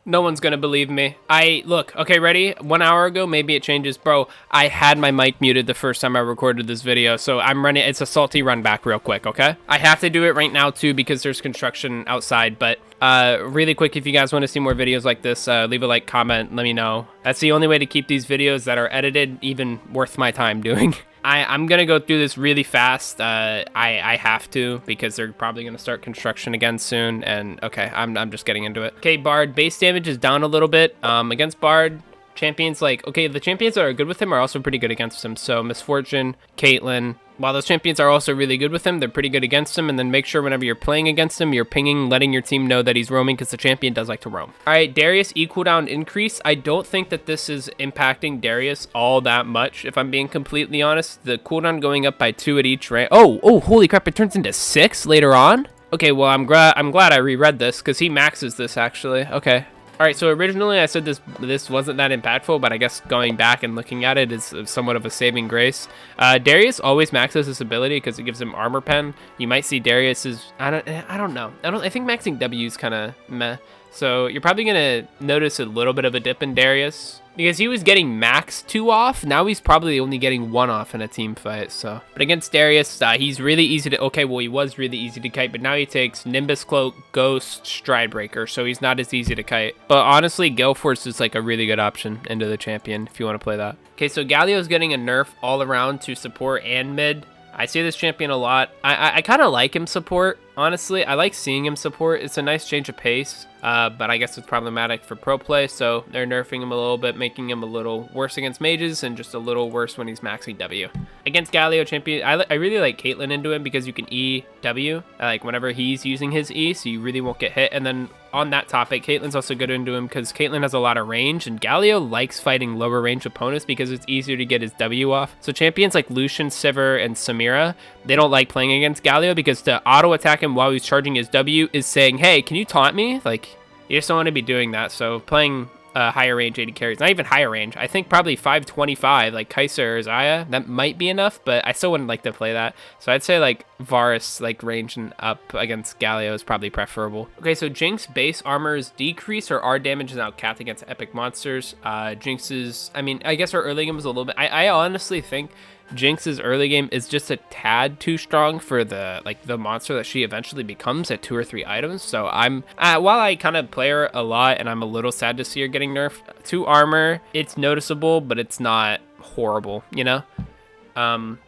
No one's gonna believe me. Look, okay, ready? 1 hour ago, maybe it changes. Bro, I had my mic muted the first time I recorded this video, so I'm running, it's a salty run back real quick, okay? I have to do it right now too because there's construction outside, but really quick, if you guys want to see more videos like this, leave a like, comment, let me know. That's the only way to keep these videos that are edited even worth my time doing. I'm gonna go through this really fast. I have to because they're probably gonna start construction again soon. And okay, I'm just getting into it. Okay, Bard base damage is down a little bit. Against Bard, champions like okay, the champions that are good with him are also pretty good against him. So Misfortune, Caitlyn. While those champions are also really good with him, they're pretty good against him. And then make sure whenever you're playing against him, you're pinging, letting your team know that he's roaming because the champion does like to roam. All right, Darius E cooldown increase. I don't think that this is impacting Darius all that much, if I'm being completely honest. The cooldown going up by 2 at each rank. Oh, holy crap! It turns into 6 later on. Okay, well I'm glad I reread this because he maxes this actually. Okay. All right, so originally I said this wasn't that impactful, but I guess going back and looking at it is somewhat of a saving grace. Darius always maxes this ability because it gives him armor pen. You might see Darius's, I don't know. I think maxing W is kind of meh. So you're probably gonna notice a little bit of a dip in Darius because he was getting max 2 off. Now he's probably only getting 1 off in a team fight. So, but against Darius, he's really easy to. Okay, well he was really easy to kite, but now he takes Nimbus Cloak, Ghost, Stride Breaker, so he's not as easy to kite. But honestly, Gale Force is like a really good option into the champion if you want to play that. Okay, so Galio's getting a nerf all around to support and mid. I see this champion a lot. I kind of like him support, honestly. I like seeing him support. It's a nice change of pace, but I guess it's problematic for pro play, so they're nerfing him a little bit, making him a little worse against mages and just a little worse when he's maxing W. Against Galio champion, I really like Caitlyn into him because you can E W, like whenever he's using his E, so you really won't get hit. And then on that topic, Caitlyn's also good into him because Caitlyn has a lot of range, and Galio likes fighting lower range opponents because it's easier to get his W off. So champions like Lucian, Sivir, and Samira, they don't like playing against Galio because to auto attack him while he's charging his W is saying, hey, can you taunt me? Like, you just don't want to be doing that. So playing higher range AD carries, not even higher range, I think probably 525 like Kai'Sa or Xayah, that might be enough, but I still wouldn't like to play that. So I'd say like Varus, like range and up against Galio is probably preferable. Okay, so Jinx base armor is decreased, or R damage is now capped against epic monsters. Jinx's, I mean, I guess her early game was a little bit, I honestly think Jinx's early game is just a tad too strong for the monster that she eventually becomes at 2 or 3 items. So I'm while I kind of play her a lot and I'm a little sad to see her getting nerfed, 2 armor, it's noticeable, but it's not horrible, you know?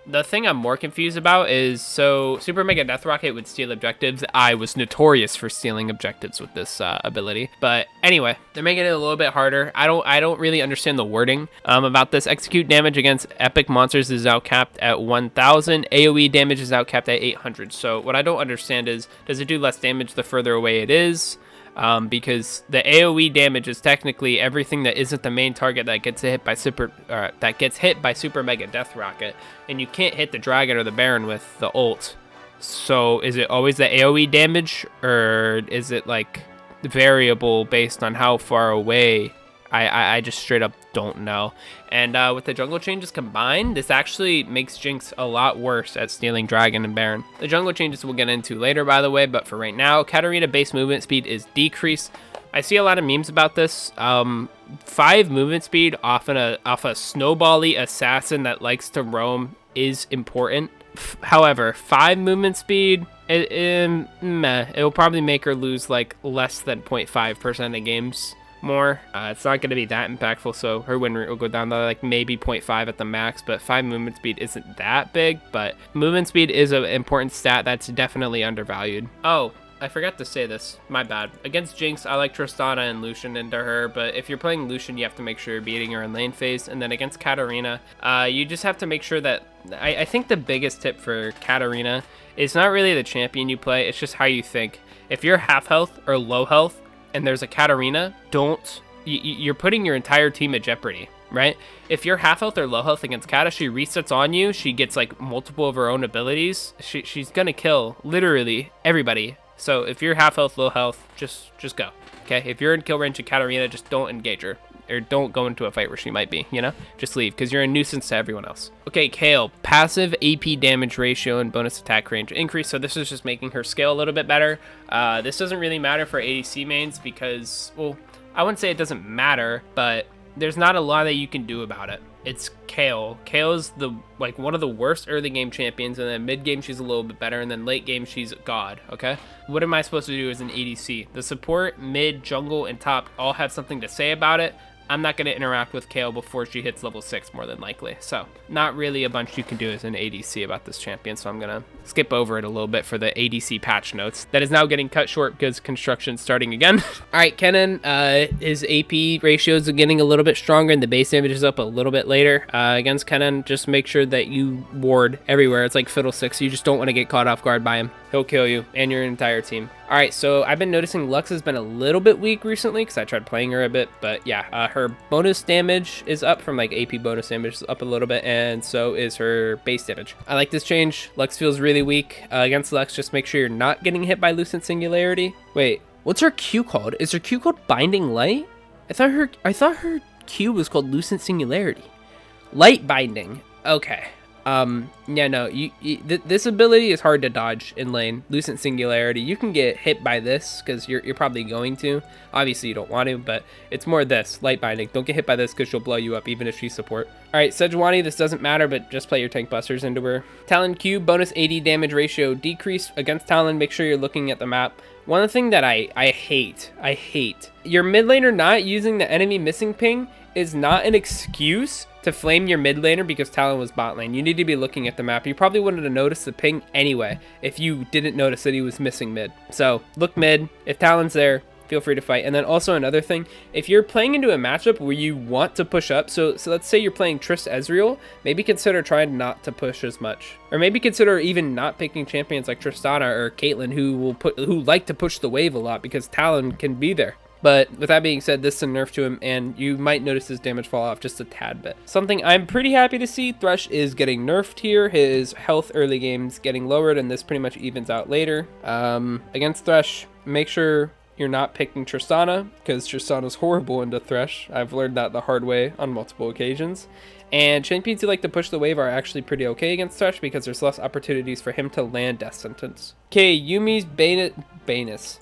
The thing I'm more confused about is, so Super Mega Death Rocket would steal objectives. I was notorious for stealing objectives with this ability, but anyway, they're making it a little bit harder. I don't really understand the wording about this. Execute damage against epic monsters is now capped at 1000. AoE damage is now capped at 800. So what I don't understand is, does it do less damage the further away it is? Because the AoE damage is technically everything that isn't the main target that gets hit by Super Mega Death Rocket, and you can't hit the Dragon or the Baron with the ult. So is it always the AoE damage, or is it like variable based on how far away? I just straight up don't know. And with the jungle changes combined, this actually makes Jinx a lot worse at stealing Dragon and Baron. The jungle changes we'll get into later, by the way, but for right now, Katarina base movement speed is decreased. I see a lot of memes about this. 5 movement speed off a snowbally assassin that likes to roam is important. However, 5 movement speed, it'll probably make her lose like less than 0.5% of games. More. It's not going to be that impactful, so her win rate will go down to like maybe 0.5 at the max, but 5 movement speed isn't that big, but movement speed is an important stat that's definitely undervalued. Oh, I forgot to say this, my bad. Against Jinx, I like Tristana and Lucian into her, but if you're playing Lucian, you have to make sure you're beating her in lane phase, and then against Katarina, you just have to make sure that, I think the biggest tip for Katarina is not really the champion you play, it's just how you think. If you're half health or low health, and there's a Katarina, you're putting your entire team at jeopardy, right? If you're half health or low health against Kata, she resets on you, she gets like multiple of her own abilities, she's gonna kill literally everybody. So if you're half health, low health, just go, okay? If you're in kill range of Katarina, just don't engage her. Or don't go into a fight where she might be, you know? Just leave, because you're a nuisance to everyone else. Okay, Kayle. Passive AP damage ratio and bonus attack range increase, so this is just making her scale a little bit better. This doesn't really matter for ADC mains because, well, I wouldn't say it doesn't matter, but there's not a lot that you can do about it. It's Kayle. Kayle's one of the worst early game champions, and then mid game she's a little bit better, and then late game she's god, okay? What am I supposed to do as an ADC? The support, mid, jungle, and top all have something to say about it. I'm not going to interact with Kayle before she hits level 6 more than likely. So not really a bunch you can do as an ADC about this champion. So I'm going to skip over it a little bit for the ADC patch notes. That is now getting cut short because construction's starting again. All right, Kennen, his AP ratios are getting a little bit stronger and the base damage is up a little bit later. Against Kennen, just make sure that you ward everywhere. It's like Fiddlesticks. You just don't want to get caught off guard by him. He'll kill you and your entire team. All right, so I've been noticing Lux has been a little bit weak recently because I tried playing her a bit, but yeah, her bonus damage is up from like AP bonus damage is up a little bit, and so is her base damage. I like this change. Lux feels really weak. Against Lux, just make sure you're not getting hit by Lucent Singularity. Wait, what's her Q called? Is her Q called Binding Light? I thought her Q was called Lucent Singularity. Light Binding. Okay. Yeah, no, this ability is hard to dodge in lane. Lucent Singularity, you can get hit by this because you're probably going to. Obviously you don't want to, but it's more this, Light Binding. Don't get hit by this because she'll blow you up even if she's support. All right, Sejuani, this doesn't matter, but just play your tank busters into her. Talon Q, bonus AD damage ratio decreased against Talon. Make sure you're looking at the map. One thing that I hate, your mid laner not using the enemy missing ping is not an excuse to flame your mid laner because Talon was bot lane. You need to be looking at the map. You probably wouldn't have noticed the ping anyway if you didn't notice that he was missing mid. So look mid. If Talon's there, feel free to fight. And then also another thing, if you're playing into a matchup where you want to push up, so let's say you're playing Triss Ezreal, maybe consider trying not to push as much. Or maybe consider even not picking champions like Tristana or Caitlyn who like to push the wave a lot because Talon can be there. But with that being said, this is a nerf to him, and you might notice his damage fall off just a tad bit. Something I'm pretty happy to see, Thresh is getting nerfed here. His health early game's getting lowered, and this pretty much evens out later. Against Thresh, make sure you're not picking Tristana, because Tristana's horrible into Thresh. I've learned that the hard way on multiple occasions. And champions who like to push the wave are actually pretty okay against Thresh because there's less opportunities for him to land Death Sentence. Okay, Yumi's bonus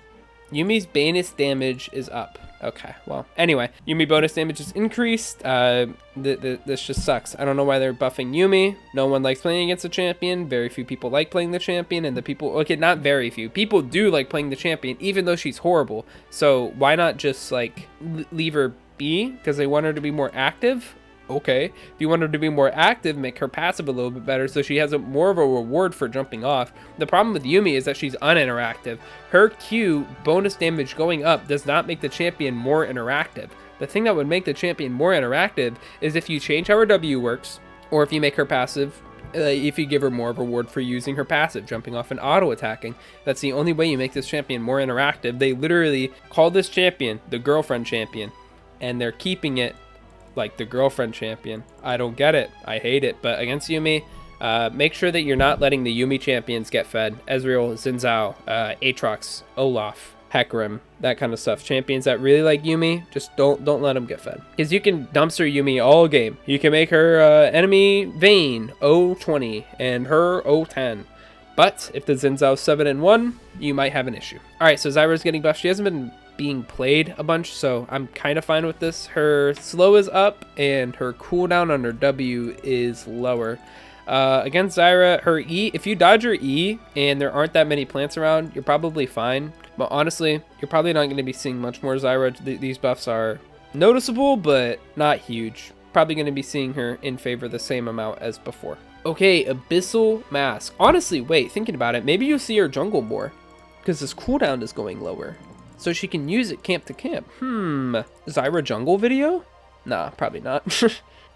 damage is up. Okay, well, anyway, Yuumi bonus damage is increased. This just sucks. I don't know why they're buffing Yuumi. No one likes playing against a champion. Very few people like playing the champion, and the people, okay, not very few. People do like playing the champion, even though she's horrible. So why not just, like, leave her be? Because they want her to be more active? Okay, if you want her to be more active, make her passive a little bit better so she has more of a reward for jumping off. The problem with Yuumi is that she's uninteractive. Her Q bonus damage going up does not make the champion more interactive. The thing that would make the champion more interactive is if you change how her W works, or if you make her passive, if you give her more reward for using her passive, jumping off and auto-attacking. That's the only way you make this champion more interactive. They literally call this champion the girlfriend champion, and they're keeping it like the girlfriend champion. I don't get it. I hate it. But against Yuumi, make sure that you're not letting the Yuumi champions get fed. Ezreal, Xin Zhao, Aatrox, Olaf, Hecarim, that kind of stuff. Champions that really like Yuumi, just don't let them get fed. Because you can dumpster Yuumi all game. You can make her enemy Vayne 0-20 and her 0-10. But if the Xin Zhao's 7-1, you might have an issue. All right, so Zyra's getting buffed. She hasn't been being played a bunch, so I'm kind of fine with this. Her slow is up and her cooldown on her W is lower. Against Zyra, her E, if you dodge her E and there aren't that many plants around, you're probably fine. But honestly, you're probably not going to be seeing much more Zyra. These buffs are noticeable, but not huge. Probably going to be seeing her in favor the same amount as before. Okay, Abyssal Mask. Honestly, wait, thinking about it, maybe you'll see her jungle more because this cooldown is going lower. So she can use it camp to camp. Zyra jungle video? Nah, probably not.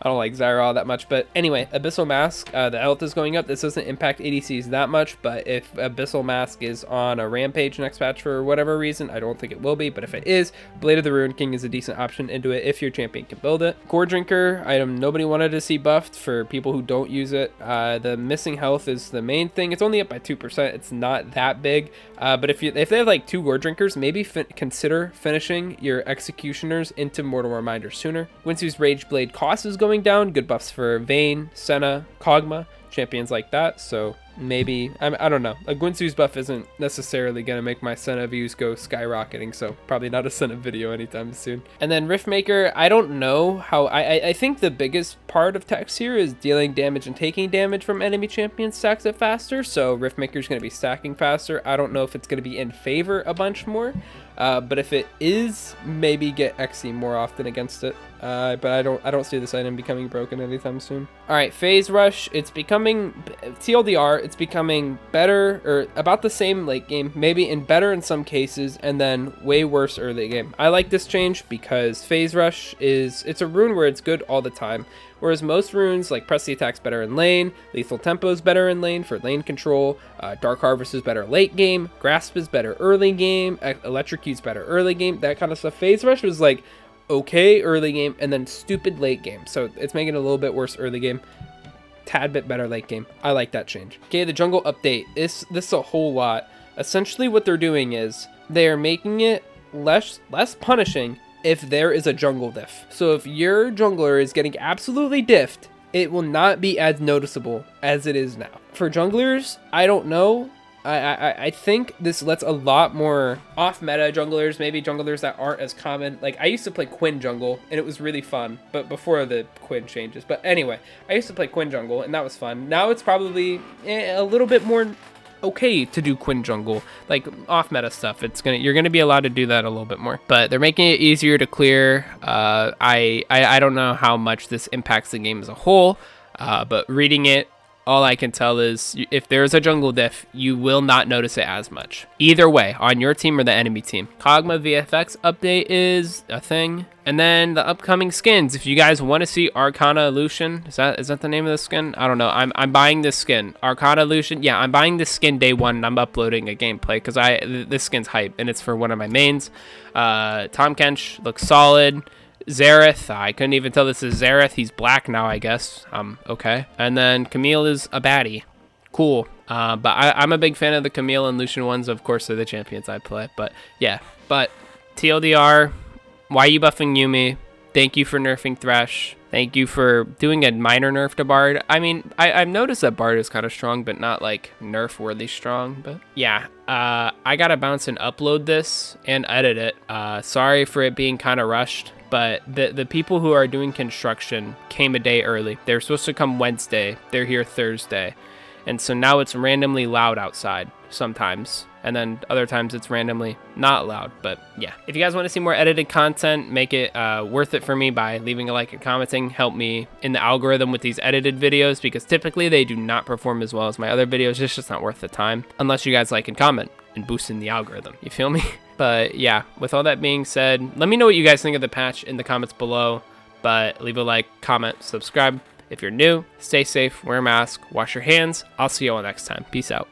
I don't like Zyra all that much, but anyway, Abyssal Mask, the health is going up. This doesn't impact ADCs that much, but if Abyssal Mask is on a rampage next patch for whatever reason, I don't think it will be, but if it is, Blade of the Ruined King is a decent option into it if your champion can build it. Core Drinker, item nobody wanted to see buffed for people who don't use it. The missing health is the main thing. It's only up by 2%. It's not that big, but if they have like 2 Core Drinkers, maybe consider finishing your Executioners into Mortal Reminder sooner. Winsu's Rage Blade cost is going down. Good buffs for Vayne, Senna, Kog'Maw, champions like that. So maybe, I don't know. A Guinsoo's buff isn't necessarily going to make my Senna views go skyrocketing, so probably not a Senna video anytime soon. And then Riftmaker, I don't know how, I think the biggest part of text here is dealing damage and taking damage from enemy champions stacks it faster, so Riftmaker's going to be stacking faster. I don't know if it's going to be in favor a bunch more, but if it is, maybe get XE more often against it. But I don't see this item becoming broken anytime soon. All right, Phase Rush, it's becoming, TLDR, it's becoming better, or about the same late game, maybe in better in some cases, and then way worse early game. I like this change because Phase Rush it's a rune where it's good all the time, whereas most runes, like Press the Attack's better in lane, Lethal Tempo's better in lane for lane control, Dark Harvest is better late game, Grasp is better early game, Electrocute's better early game, that kind of stuff. Phase Rush was like, okay early game and then stupid late game, so it's making it a little bit worse early game, tad bit better late game. I like that change. Okay, the jungle update, this is a whole lot. Essentially what they're doing is they are making it less punishing if there is a jungle diff. So if your jungler is getting absolutely diffed, it will not be as noticeable as it is now. For junglers, I don't know. I think this lets a lot more off-meta junglers, maybe junglers that aren't as common. Like, I used to play Quinn jungle, and it was really fun, but before the Quinn changes. But anyway, I used to play Quinn jungle, and that was fun. Now it's probably a little bit more okay to do Quinn jungle, like off-meta stuff. You're gonna be allowed to do that a little bit more. But they're making it easier to clear. I don't know how much this impacts the game as a whole, but reading it, all I can tell is if there's a jungle diff, you will not notice it as much. Either way, on your team or the enemy team. Kog'Maw VFX update is a thing. And then the upcoming skins. If you guys want to see Arcana Lucian, is that the name of the skin? I don't know. I'm buying this skin. Arcana Lucian. Yeah, I'm buying this skin day one and I'm uploading a gameplay because this skin's hype and it's for one of my mains. Tom Kench looks solid. Xerath, I couldn't even tell this is Xerath. He's black now, I guess. Okay. And then Camille is a baddie. Cool. But I'm a big fan of the Camille and Lucian ones. Of course, they're the champions I play. But yeah. But TLDR, why are you buffing Yuumi? Thank you for nerfing Thresh. Thank you for doing a minor nerf to Bard. I mean, I've noticed that Bard is kind of strong, but not like nerf-worthy strong. But yeah, I gotta bounce and upload this and edit it. Sorry for it being kind of rushed. But the people who are doing construction came a day early. They were supposed to come Wednesday. They're here Thursday. And so now it's randomly loud outside sometimes. And then other times it's randomly not loud. But yeah, if you guys want to see more edited content, make it worth it for me by leaving a like and commenting. Help me in the algorithm with these edited videos because typically they do not perform as well as my other videos. It's just not worth the time unless you guys like and comment and boosting the algorithm. You feel me? But yeah, with all that being said, let me know what you guys think of the patch in the comments below. But leave a like, comment, subscribe. If you're new, stay safe, wear a mask, wash your hands. I'll see you all next time. Peace out.